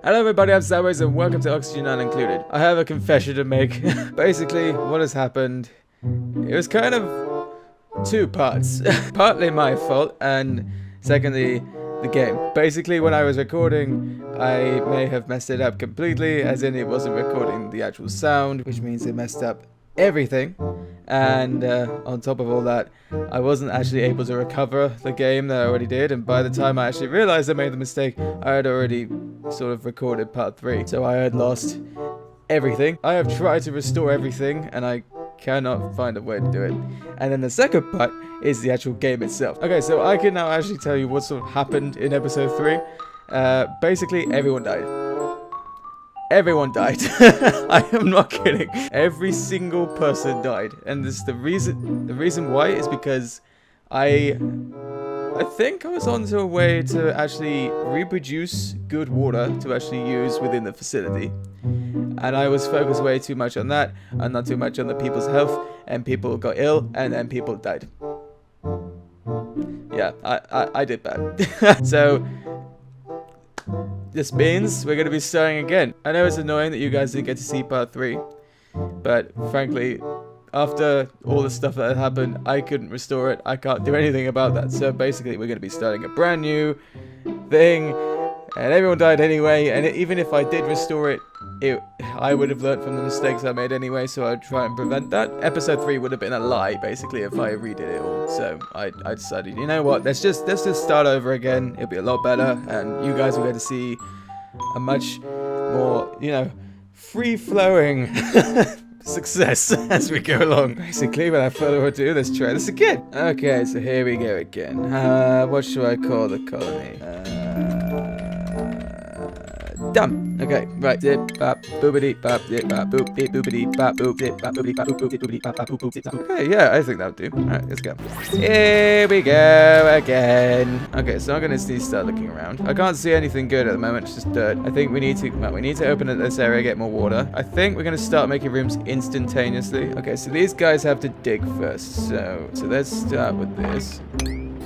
Hello everybody, I'm Sideways and welcome to Oxygen Unincluded. I have a confession to make. Basically, what has happened, it was kind of two parts. Partly my fault, and secondly, the game. Basically, when I was recording, I may have messed it up completely, as in it wasn't recording the actual sound, which means it messed up everything. And on top of all that, I wasn't actually able to recover the game that I already did, and by the time I actually realized I made the mistake, I had already sort of recorded part 3, so I had lost everything. I have tried to restore everything, and I cannot find a way to do it. And then the second part is the actual game itself. Okay, so I can now actually tell you what sort of happened in episode 3. Basically, everyone died. Everyone died. I am not kidding. Every single person died, and this the reason why is because I think I was onto a way to actually reproduce good water to actually use within the facility, and I was focused way too much on that and not too much on the people's health, and people got ill and then people died. Yeah, I did bad. So this means we're going to be starting again. I know it's annoying that you guys didn't get to see part 3, but frankly, after all the stuff that had happened, I couldn't restore it. I can't do anything about that. So basically, we're going to be starting a brand new thing, and everyone died anyway. And even if I did restore it, I would have learned from the mistakes I made anyway, so I'd try and prevent that. Episode 3 would have been a lie, basically, if I redid it all. So I decided, you know what, let's just start over again. It'll be a lot better, and you guys will get to see a much more, free-flowing success as we go along. Basically, without further ado, let's try this again. Okay, so here we go again. What should I call the colony? Done. Okay, right. Dip bop boopity bop dip bop boop dip boopity bop boop dip bop boopity bop boop dip boopity bop bop boop boop dip. Okay, yeah, I think that'll do. Alright, let's go. Here we go again. Okay, so I'm gonna need to start looking around. I can't see anything good at the moment, it's just dirt. I think we need to open up this area, get more water. I think we're gonna start making rooms instantaneously. Okay, so these guys have to dig first. So let's start with this.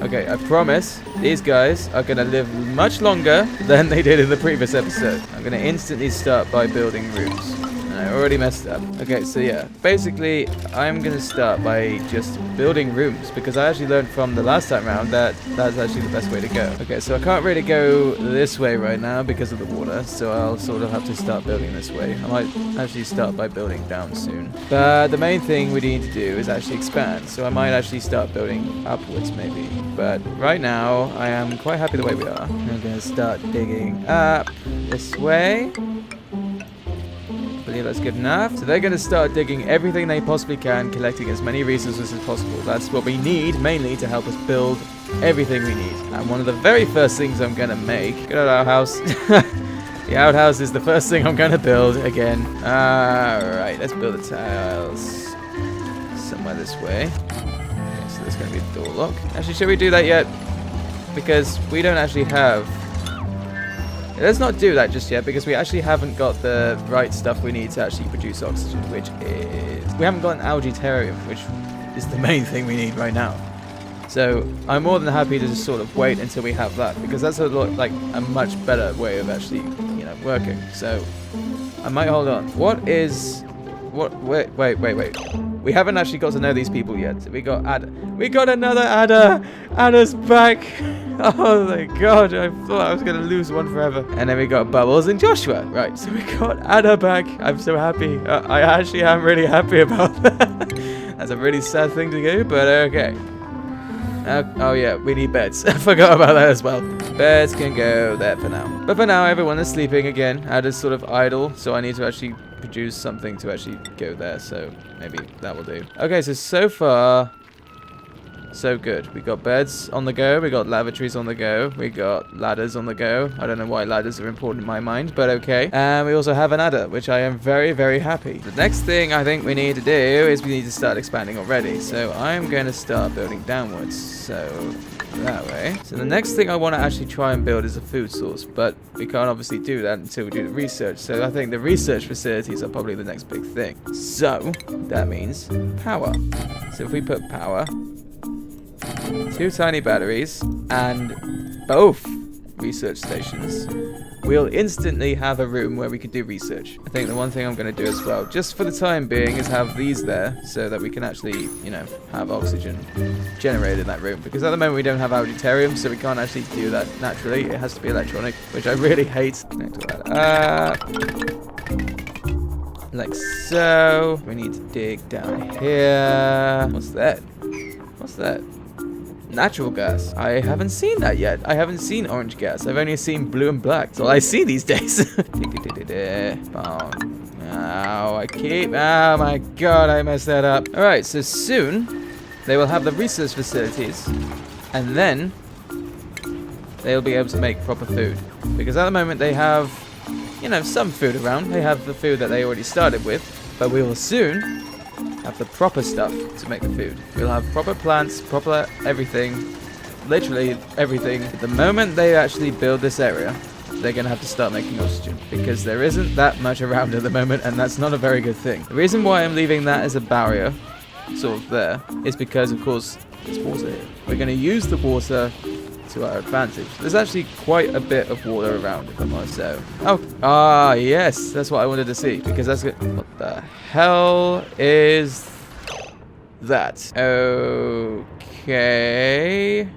Okay, I promise these guys are going to live much longer than they did in the previous episode. I'm going to instantly start by building rooms. And I already messed up. Okay, so yeah, basically, I'm going to start by just building rooms, because I actually learned from the last time around that that's actually the best way to go. Okay, so I can't really go this way right now because of the water, so I'll sort of have to start building this way. I might actually start by building down soon. But the main thing we need to do is actually expand, so I might actually start building upwards maybe. But right now, I am quite happy the way we are. I'm going to start digging up this way. I believe that's good enough. So they're going to start digging everything they possibly can, collecting as many resources as possible. That's what we need, mainly, to help us build everything we need. And one of the very first things I'm going to make... Good old outhouse. The outhouse is the first thing I'm going to build again. Alright, let's build the tiles somewhere this way. So there's going to be a door lock. Actually, should we do that yet? Because we don't actually have... Let's not do that just yet, because we actually haven't got the right stuff we need to actually produce oxygen, which is... We haven't got an algae terrarium, which is the main thing we need right now. So I'm more than happy to just sort of wait until we have that, because that's a much better way of actually, working. So I might hold on. Wait. We haven't actually got to know these people yet. So we got Ada. We got another Ada. Ada's back. Oh my god, I thought I was going to lose one forever. And then we got Bubbles and Joshua. Right, so we got Ada back. I'm so happy. I actually am really happy about that. That's a really sad thing to do, but okay. Oh yeah, we need beds. I forgot about that as well. Beds can go there for now. But for now, everyone is sleeping again. Ada's sort of idle, so I need to actually produce something to actually go there, so maybe that will do. Okay, so far, so good. We got beds on the go, we got lavatories on the go, we got ladders on the go. I don't know why ladders are important in my mind, but okay. And we also have an adder, which I am very, very happy. The next thing I think we need to do is we need to start expanding already. So I'm going to start building downwards, so that way. So the next thing I want to actually try and build is a food source, but we can't obviously do that until we do the research. So I think the research facilities are probably the next big thing. So that means power. So if we put power, 2 tiny batteries, and both research stations, we'll instantly have a room where we can do research. I think the one thing I'm going to do as well, just for the time being, is have these there so that we can actually, you know, have oxygen generated in that room. Because at the moment we don't have algitarium, so we can't actually do that naturally. It has to be electronic, which I really hate. Like so. We need to dig down here. What's that? What's that? Natural gas. I haven't seen that yet. I haven't seen orange gas. I've only seen blue and black. That's all I see these days. Oh, oh my god, I messed that up. Alright, so soon they will have the research facilities, and then they'll be able to make proper food. Because at the moment they have, you know, some food around. They have the food that they already started with, but we will soon have the proper stuff to make the food. We'll have proper plants, proper everything, literally everything. The moment they actually build this area, they're going to have to start making oxygen, because there isn't that much around at the moment, and that's not a very good thing. The reason why I'm leaving that as a barrier, sort of there, is because, of course, there's water here. We're going to use the water to our advantage. There's actually quite a bit of water around, if I'm honest. So, oh, yes, that's what I wanted to see, because that's good. What the hell is that? Okay.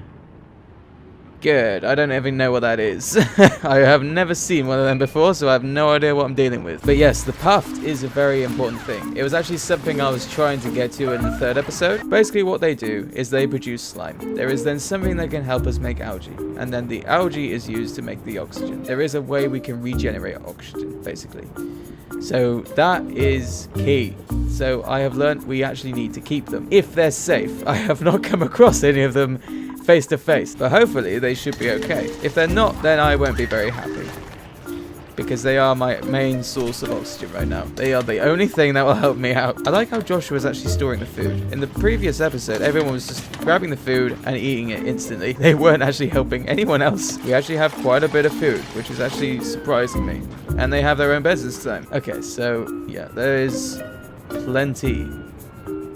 Good. I don't even know what that is. I have never seen one of them before, so I have no idea what I'm dealing with. But yes, the puft is a very important thing. It was actually something I was trying to get to in the 3rd episode. Basically what they do is they produce slime. There is then something that can help us make algae, and then the algae is used to make the oxygen. There is a way we can regenerate oxygen, basically. So that is key. So I have learned we actually need to keep them if they're safe. I have not come across any of them face to face, but hopefully they should be okay. If they're not, then I won't be very happy, because they are my main source of oxygen right now. They are the only thing that will help me out. I like how Joshua was actually storing the food. In the previous episode, everyone was just grabbing the food and eating it instantly. They weren't actually helping anyone else. We actually have quite a bit of food, which is actually surprising me. And they have their own beds this time. Okay, so yeah, there is plenty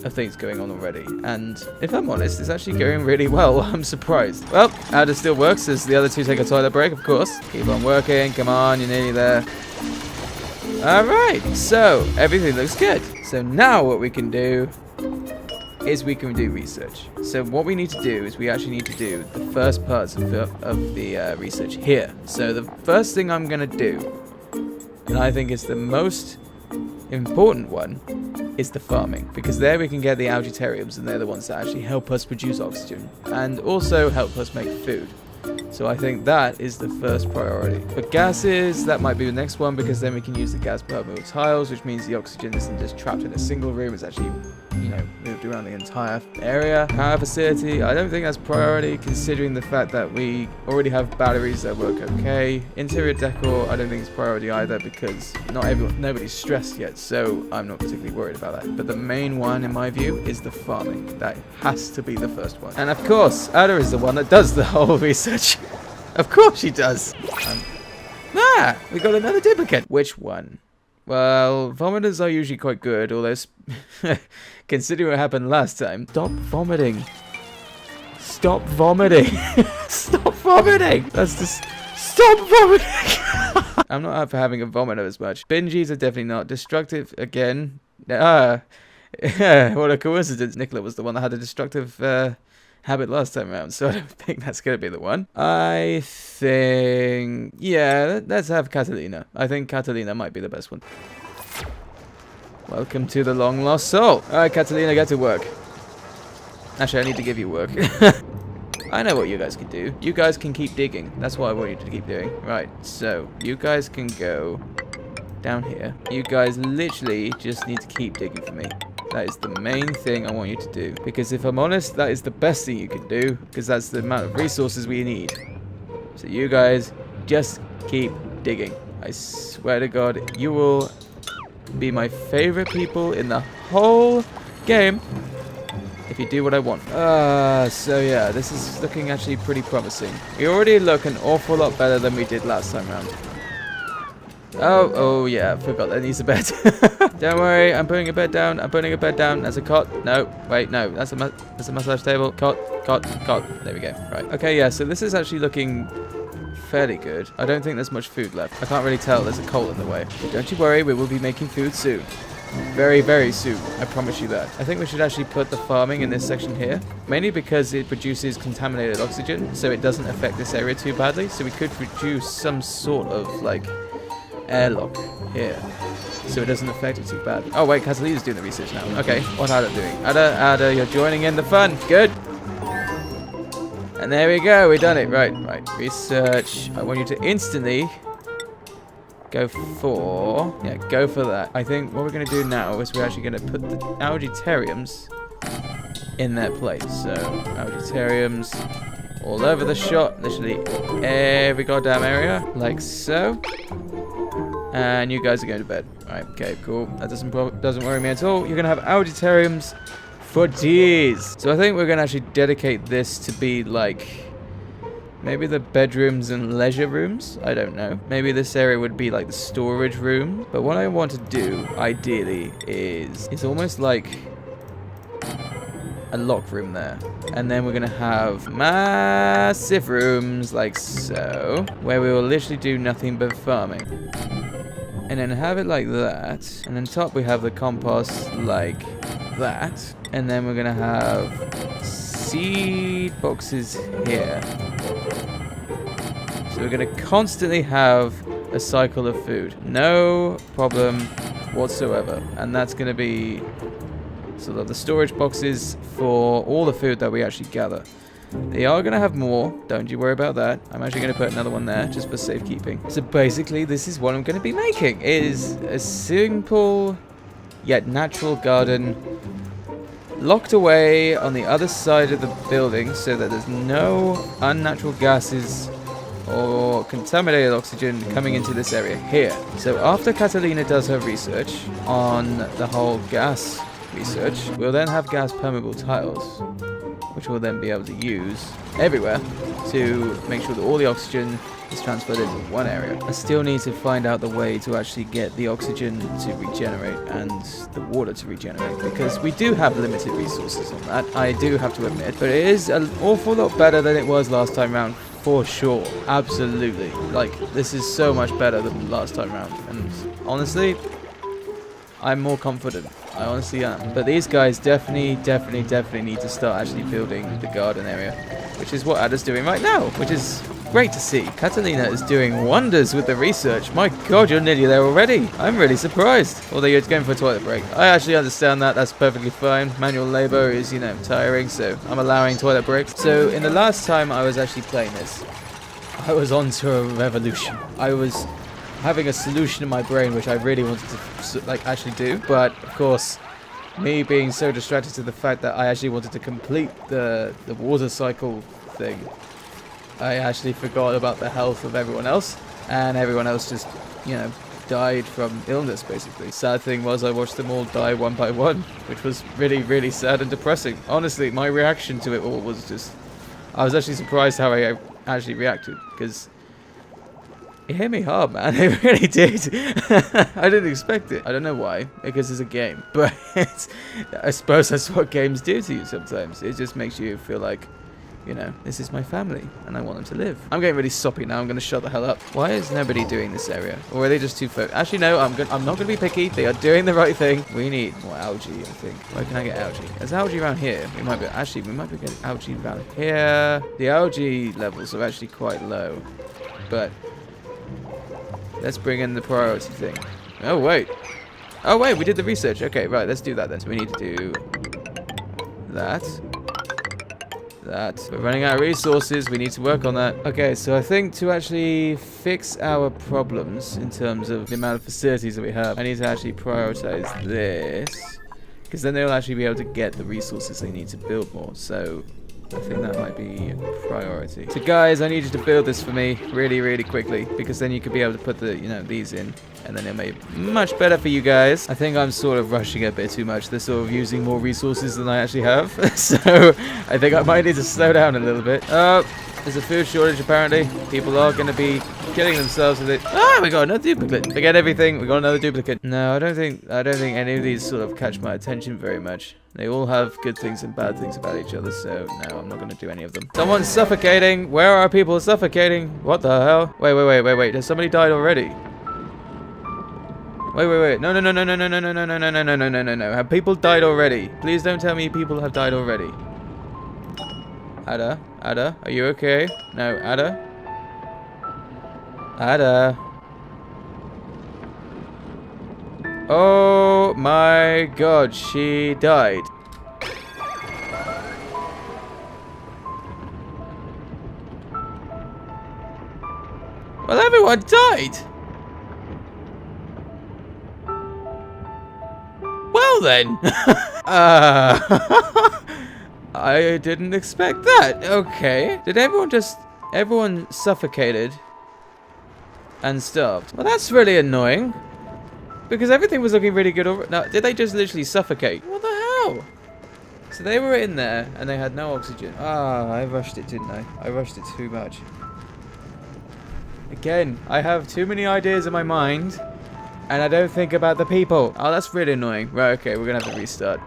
of things going on already, and if I'm honest, it's actually going really well. I'm surprised. Well, how it still works as the other two take a toilet break, of course. Keep on working. Come on, you're nearly there. Alright, so everything looks good. So now what we can do is we can do research. So what we need to do is we actually need to do the first parts of the research here. So the first thing I'm going to do, and I think it's the most important one, is the farming, because there we can get the algitariums, and they're the ones that actually help us produce oxygen and also help us make food. So I think that is the first priority. For gases, that might be the next one, because then we can use the gas permeable tiles, which means the oxygen isn't just trapped in a single room, it's actually, you know, moved around the entire area. Power facility, I don't think that's priority, considering the fact that we already have batteries that work okay. Interior decor, I don't think it's priority either, because nobody's stressed yet, so I'm not particularly worried about that. But the main one, in my view, is the farming. That has to be the first one. And of course, Ada is the one that does the whole research. Of course she does. We got another duplicate. Which one? Well, vomiters are usually quite good, although considering what happened last time. Stop vomiting. Stop vomiting. Stop vomiting. That's just... Stop vomiting. I'm not up for having a vomiter as much. Bingies are definitely not. Destructive, again. What a coincidence. Nicola was the one that had a destructive habit last time around, so I don't think that's going to be the one. I think... yeah, let's have Catalina. I think Catalina might be the best one. Welcome to the long lost soul. Alright, Catalina, get to work. Actually, I need to give you work. I know what you guys can do. You guys can keep digging. That's what I want you to keep doing. Right, so you guys can go down here. You guys literally just need to keep digging for me. That is the main thing I want you to do. Because if I'm honest, that is the best thing you can do. Because that's the amount of resources we need. So you guys just keep digging. I swear to God, you will be my favorite people in the whole game if you do what I want. So yeah, this is looking actually pretty promising. We already look an awful lot better than we did last time around. Oh yeah, I forgot that needs a bed. Don't worry, I'm putting a bed down. I'm putting a bed down. That's a cot. No, wait, no, that's a massage table. Cot. There we go. Right. Okay, yeah, so this is actually looking fairly good. I don't think there's much food left. I can't really tell. There's a coal in the way. But don't you worry, we will be making food soon. Very, very soon. I promise you that. I think we should actually put the farming in this section here. Mainly because it produces contaminated oxygen, so it doesn't affect this area too badly. So we could produce some sort of, like, airlock here, so it doesn't affect it too bad. Oh, wait, Catalina's doing the research now. Okay, what's Ada doing? Ada, you're joining in the fun. Good. And there we go. We've done it. Right. Research. I want you to instantly go for that. I think what we're going to do now is we're actually going to put the algaetariums in their place. So algaetariums all over the shop, literally every goddamn area, like so. And you guys are going to bed. Right, okay, cool. That doesn't worry me at all. You're going to have algaetariums for days. So I think we're going to actually dedicate this to be like maybe the bedrooms and leisure rooms. I don't know. Maybe this area would be like the storage room. But what I want to do, ideally, is it's almost like a lock room there. And then we're going to have massive rooms like so, where we will literally do nothing but farming. And then have it like that. And on top we have the compost like that. And then we're going to have seed boxes here. So we're going to constantly have a cycle of food. No problem whatsoever. And that's going to be sort of the storage boxes for all the food that we actually gather. They are going to have more. Don't you worry about that. I'm actually going to put another one there just for safekeeping. So basically, this is what I'm going to be making. It is a simple yet natural garden locked away on the other side of the building so that there's no unnatural gases or contaminated oxygen coming into this area here. So after Catalina does her research on the whole gas research, we'll then have gas permeable tiles, which we'll then be able to use everywhere to make sure that all the oxygen is transferred into one area. I still need to find out the way to actually get the oxygen to regenerate and the water to regenerate, because we do have limited resources on that, I do have to admit, but it is an awful lot better than it was last time round, for sure. Absolutely. Like, this is so much better than last time round, and honestly, I'm more confident. I honestly am. But these guys definitely need to start actually building the garden area, which is what Ada's doing right now, which is great to see. Catalina is doing wonders with the research. My god, you're nearly there already. I'm really surprised. Although you're going for a toilet break. I actually understand that. That's perfectly fine. Manual labor is, you know, tiring, so I'm allowing toilet breaks. So in the last time I was actually playing this, I was onto a revolution. I was having a solution in my brain which I really wanted to like actually do, but of course me being so distracted to the fact that I actually wanted to complete the water cycle thing, I actually forgot about the health of everyone else, and everyone else just, you know, died from illness basically. Sad thing was I watched them all die one by one, which was really sad and depressing. Honestly, my reaction to it all was just, I was actually surprised how I actually reacted, because it hit me hard, man. It really did. I didn't expect it. I don't know why, because it's a game. But I suppose that's what games do to you sometimes. It just makes you feel like, you know, this is my family, and I want them to live. I'm getting really soppy now. I'm going to shut the hell up. Why is nobody doing this area? Or are they just too focused? Actually, no, I'm not going to be picky. They are doing the right thing. We need more algae, I think. Where can I get algae? There's algae around here. We might be getting algae around here. The algae levels are actually quite low. But let's bring in the priority thing. Oh, wait. Oh, wait, we did the research. Okay, right, let's do that then. So we need to do that. We're running out of resources. We need to work on that. Okay, so I think to actually fix our problems in terms of the amount of facilities that we have, I need to actually prioritize this, because then they'll actually be able to get the resources they need to build more. So I think that might be a priority. So guys, I need you to build this for me really quickly, because then you could be able to put the, you know, these in, and then it'll make much better for you guys. I think I'm sort of rushing a bit too much. They're sort of using more resources than I actually have. So I think I might need to slow down a little bit. There's a food shortage apparently. People are going to be killing themselves with it. Ah, we got another duplicate. Forget everything. We got another duplicate. No, I don't think any of these sort of catch my attention very much. They all have good things and bad things about each other, so no, I'm not going to do any of them. Someone's suffocating. Where are people suffocating? What the hell? Wait. Has somebody died already? Wait. No. Have people died already? Please don't tell me people have died already. Ada, are you okay? No, Ada? Oh my god, she died. Well, everyone died. Well then. I didn't expect that. Okay. Did everyone suffocated and starved? Well, that's really annoying. Because everything was looking really good already. Now, did they just literally suffocate? What the hell? So they were in there and they had no oxygen. Ah, I rushed it, didn't I? I rushed it too much. Again, I have too many ideas in my mind and I don't think about the people. Oh, that's really annoying. Right, okay, we're gonna have to restart.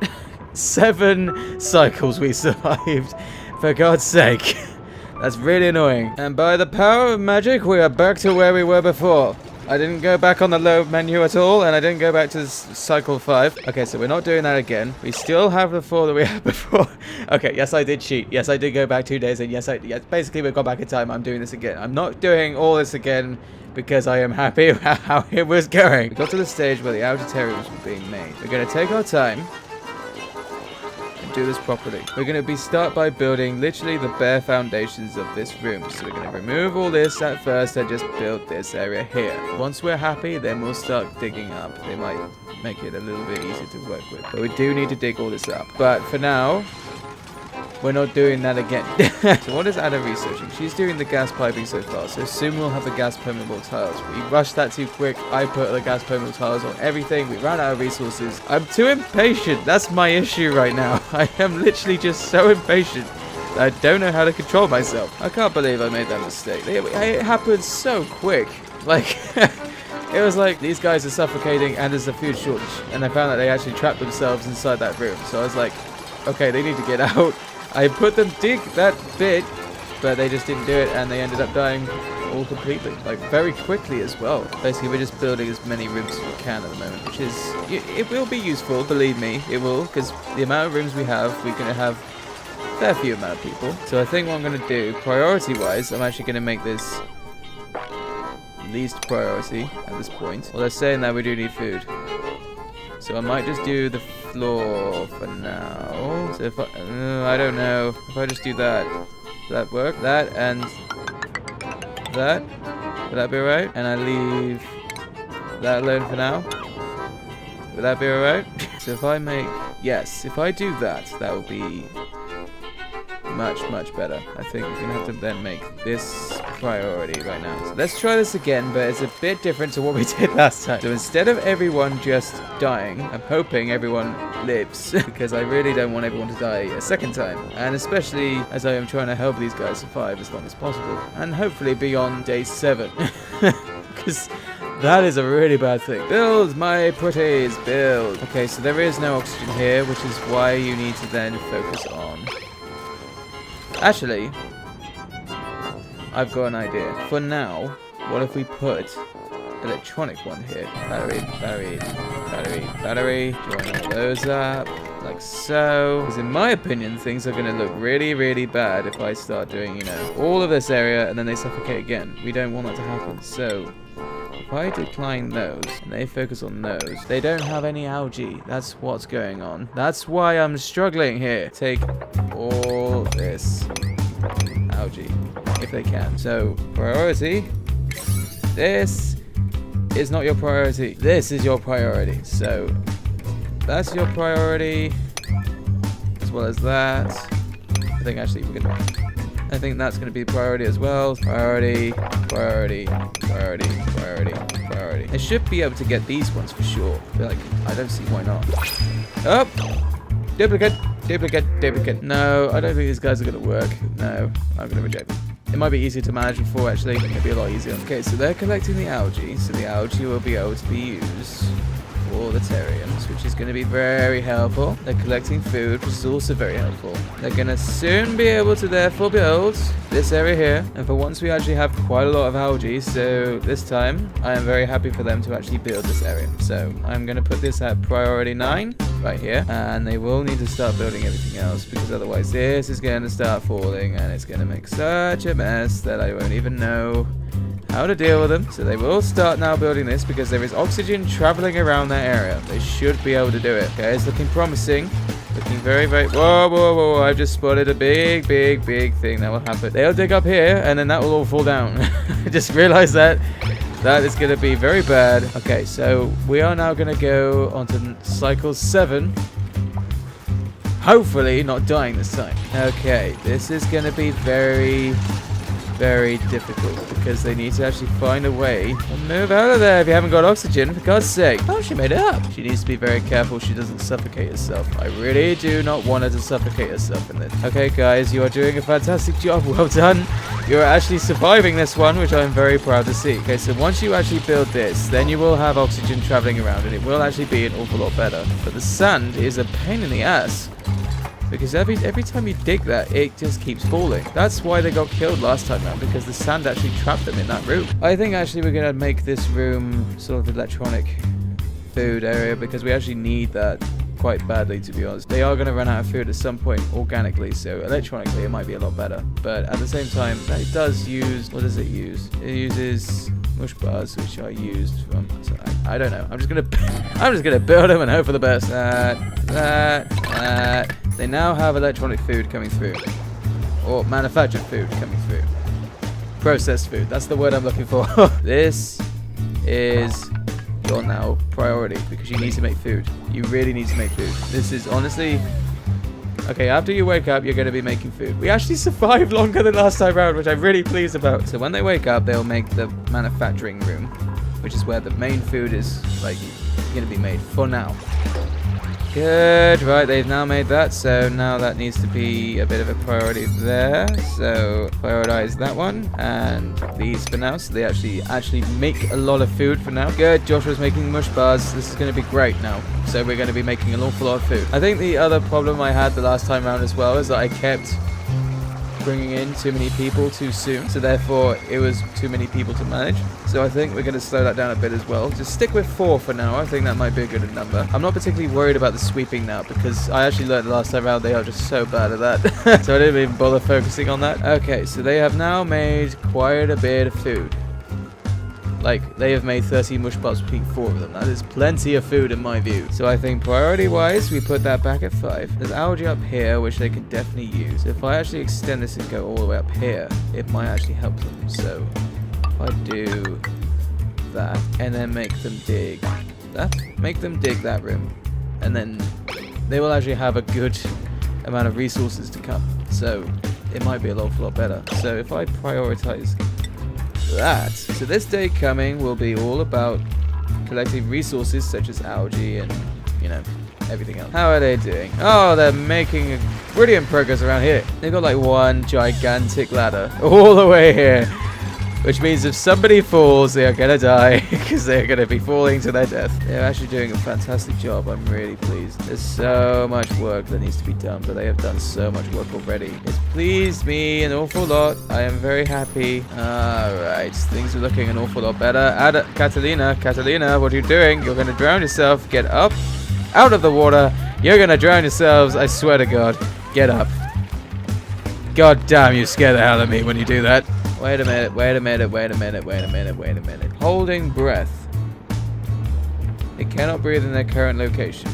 7 cycles we survived. For God's sake. That's really annoying. And by the power of magic, we are back to where we were before. I didn't go back on the load menu at all, and I didn't go back to cycle 5. Okay, so we're not doing that again. We still have the 4 that we had before. Okay, yes, I did cheat. Yes, I did go back 2 days, and yes, basically we've gone back in time. I'm doing this again. I'm not doing all this again because I am happy with how it was going. We got to the stage where the outer terraces were being made. We're going to take our time and do this properly. We're going to start by building literally the bare foundations of this room. So we're going to remove all this at first and just build this area here. Once we're happy, then we'll start digging up. They might make it a little bit easier to work with. But we do need to dig all this up. But for now, we're not doing that again. So what is Ada researching? She's doing the gas piping so far. So soon we'll have the gas permeable tiles. We rushed that too quick. I put the gas permeable tiles on everything. We ran out of resources. I'm too impatient. That's my issue right now. I am literally just so impatient that I don't know how to control myself. I can't believe I made that mistake. It happened so quick. Like, it was like these guys are suffocating and there's a food shortage. And I found that they actually trapped themselves inside that room. So I was like, okay, they need to get out. I put them dig that bit, but they just didn't do it, and they ended up dying all completely, like very quickly as well. Basically, we're just building as many rooms as we can at the moment, which is, it will be useful, believe me, it will, because the amount of rooms we have, we're going to have a fair few amount of people. So I think what I'm going to do, priority-wise, I'm actually going to make this least priority at this point. Although saying that, we do need food. So I might just do the floor for now. So if I don't know. If I just do that, will that work? That and that. Would that be alright? And I leave that alone for now. Would that be alright? So if I make... Yes, if I do that, that will be much better. I think we're going to have to then make this priority right now. So let's try this again, but it's a bit different to what we did last time. So instead of everyone just dying, I'm hoping everyone lives because I really don't want everyone to die a second time. And especially as I am trying to help these guys survive as long as possible. And hopefully beyond day 7. Because that is a really bad thing. Build, my pretties, build. Okay, so there is no oxygen here, which is why you need to then focus on... Actually, I've got an idea. For now, what if we put electronic one here? Battery. Join all those up, like so. Because in my opinion, things are going to look really bad if I start doing, you know, all of this area and then they suffocate again. We don't want that to happen. So, if I decline those and they focus on those, they don't have any algae. That's what's going on. That's why I'm struggling here. Take all this algae if they can. So priority, this is not your priority. This is your priority. So that's your priority as well as that. I think actually I think that's going to be priority as well. Priority. I should be able to get these ones for sure. But like, I don't see why not. Oh! Duplicate. No, I don't think these guys are going to work. No, I'm going to reject them. It might be easier to manage than 4, actually. It'd be a lot easier. Okay, so they're collecting the algae. So the algae will be able to be used for the Terriums, which is going to be very helpful. They're collecting food, which is also very helpful. They're going to soon be able to therefore build this area here. And for once, we actually have quite a lot of algae. So this time, I am very happy for them to actually build this area. So I'm going to put this at priority 9 right here. And they will need to start building everything else, because otherwise this is going to start falling and it's going to make such a mess that I won't even know how to deal with them. So they will start now building this because there is oxygen traveling around that area. They should be able to do it. Okay, it's looking promising. Looking very, very... Whoa, whoa, whoa. I've just spotted a big, big, big thing that will happen. They'll dig up here and then that will all fall down. I just realized that. That is going to be very bad. Okay, so we are now going to go on to cycle 7. Hopefully not dying this time. Okay, this is going to be very, very difficult because they need to actually find a way to move out of there if you haven't got oxygen, for God's sake. Oh, she made it up. She needs to be very careful she doesn't suffocate herself. I really do not want her to suffocate herself in this. Okay, guys, you are doing a fantastic job. Well done. You're actually surviving this one, which I'm very proud to see. Okay, so once you actually build this, then you will have oxygen traveling around and it will actually be an awful lot better. But the sand is a pain in the ass, because every time you dig that, it just keeps falling. That's why they got killed last time around, because the sand actually trapped them in that room. I think actually we're going to make this room sort of electronic food area, because we actually need that quite badly, to be honest. They are going to run out of food at some point organically, so electronically it might be a lot better. But at the same time, it does use... What does it use? It uses mush bars, which are used from... So I don't know. I'm just gonna build them and hope for the best. They now have electronic food coming through, or manufactured food coming through. Processed food. That's the word I'm looking for. This is your now priority, because you need to make food. You really need to make food. This is honestly... Okay, after you wake up, you're going to be making food. We actually survived longer than last time around, which I'm really pleased about. So when they wake up, they'll make the manufacturing room, which is where the main food is, like, going to be made for now. Good, right, they've now made that, so now that needs to be a bit of a priority there. So prioritize that one and these for now, so they actually make a lot of food for now. Good, Joshua's making mush bars. This is going to be great now. So we're going to be making an awful lot of food. I think the other problem I had the last time around as well is that I kept bringing in too many people too soon, so therefore it was too many people to manage. So I think we're going to slow that down a bit as well. Just stick with 4 for now. I think that might be a good number. I'm not particularly worried about the sweeping now, because I actually learned the last time around they are just so bad at that. So I didn't even bother focusing on that. Okay, so they have now made quite a bit of food. Like, they have made 13 mush bars between 4 of them. That is plenty of food in my view. So I think priority-wise, we put that back at 5. There's algae up here, which they can definitely use. If I actually extend this and go all the way up here, it might actually help them. So if I do that, and then make them dig that, make them dig that room, and then they will actually have a good amount of resources to come. So it might be a lot better. So if I prioritize that, so this day coming will be all about collecting resources such as algae and, you know, everything else. How are they doing? Oh, they're making brilliant progress around here. They've got like one gigantic ladder all the way here, which means if somebody falls, they are gonna die, because they're gonna be falling to their death. They're actually doing a fantastic job. I'm really pleased. There's so much work that needs to be done, but they have done so much work already. It's pleased me an awful lot. I am very happy. Alright, things are looking an awful lot better. Catalina, what are you doing? You're gonna drown yourself. Get up. Out of the water. You're gonna drown yourselves. I swear to God. Get up. God damn, you scare the hell out of me when you do that. Wait a minute. Holding breath. They cannot breathe in their current location.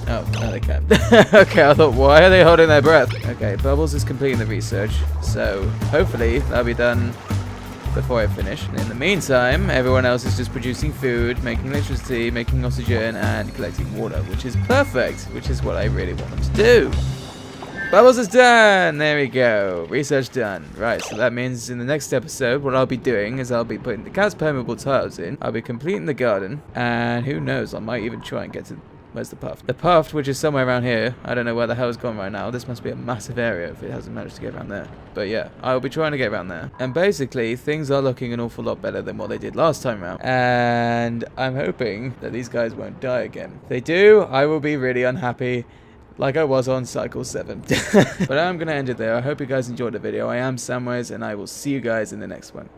Oh, no they can. Okay, I thought, why are they holding their breath? Okay, Bubbles is completing the research, so hopefully that'll be done before I finish. And in the meantime, everyone else is just producing food, making electricity, making oxygen, and collecting water, which is perfect, which is what I really want them to do. Bubbles is done! There we go. Research done. Right, so that means in the next episode, what I'll be doing is I'll be putting the cat's permeable tiles in. I'll be completing the garden. And who knows, I might even try and get to Where's the path? The path, which is somewhere around here. I don't know where the hell it's gone right now. This must be a massive area if it hasn't managed to get around there. But yeah, I'll be trying to get around there. And basically, things are looking an awful lot better than what they did last time around. And I'm hoping that these guys won't die again. If they do, I will be really unhappy. Like I was on cycle 7. But I'm going to end it there. I hope you guys enjoyed the video. I am Samways, and I will see you guys in the next one.